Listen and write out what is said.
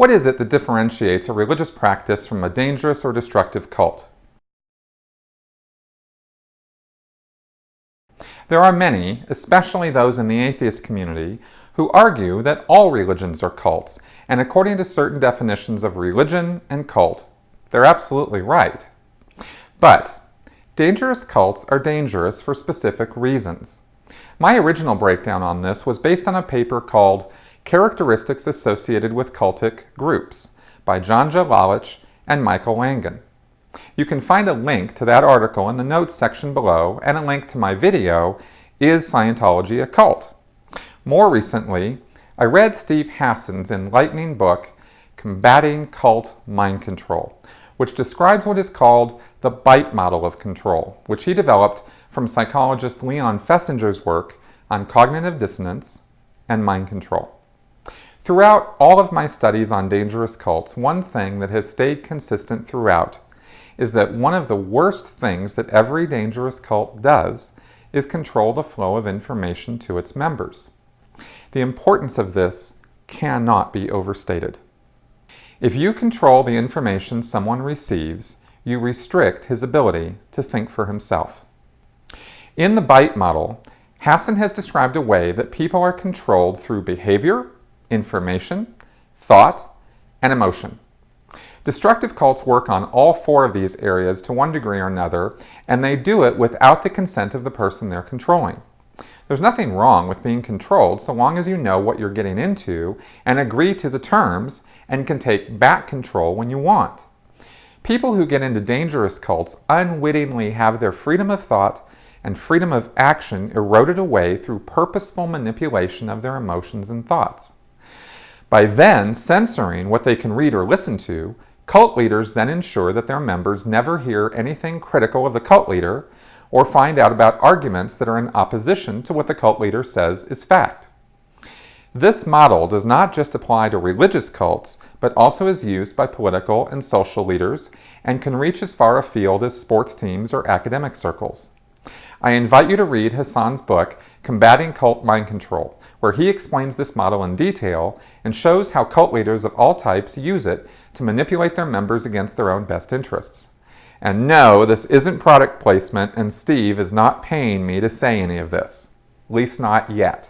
What is it that differentiates a religious practice from a dangerous or destructive cult? There are many, especially those in the atheist community, who argue that all religions are cults, and according to certain definitions of religion and cult, they're absolutely right. But dangerous cults are dangerous for specific reasons. My original breakdown on this was based on a paper called Characteristics Associated with Cultic Groups by Janja Lalich and Michael Langen. You can find a link to that article in the notes section below, and a link to my video, Is Scientology a Cult? More recently, I read Steve Hassan's enlightening book, Combating Cult Mind Control, which describes what is called the BITE model of control, which he developed from psychologist Leon Festinger's work on cognitive dissonance and mind control. Throughout all of my studies on dangerous cults, one thing that has stayed consistent throughout is that one of the worst things that every dangerous cult does is control the flow of information to its members. The importance of this cannot be overstated. If you control the information someone receives, you restrict his ability to think for himself. In the BITE model, Hassan has described a way that people are controlled through behavior, information, thought, and emotion. Destructive cults work on all four of these areas to one degree or another, and they do it without the consent of the person they're controlling. There's nothing wrong with being controlled so long as you know what you're getting into and agree to the terms and can take back control when you want. People who get into dangerous cults unwittingly have their freedom of thought and freedom of action eroded away through purposeful manipulation of their emotions and thoughts. By then censoring what they can read or listen to, cult leaders then ensure that their members never hear anything critical of the cult leader or find out about arguments that are in opposition to what the cult leader says is fact. This model does not just apply to religious cults, but also is used by political and social leaders and can reach as far afield as sports teams or academic circles. I invite you to read Hassan's book, Combating Cult Mind Control, where he explains this model in detail and shows how cult leaders of all types use it to manipulate their members against their own best interests. And no, this isn't product placement, and Steve is not paying me to say any of this, at least not yet.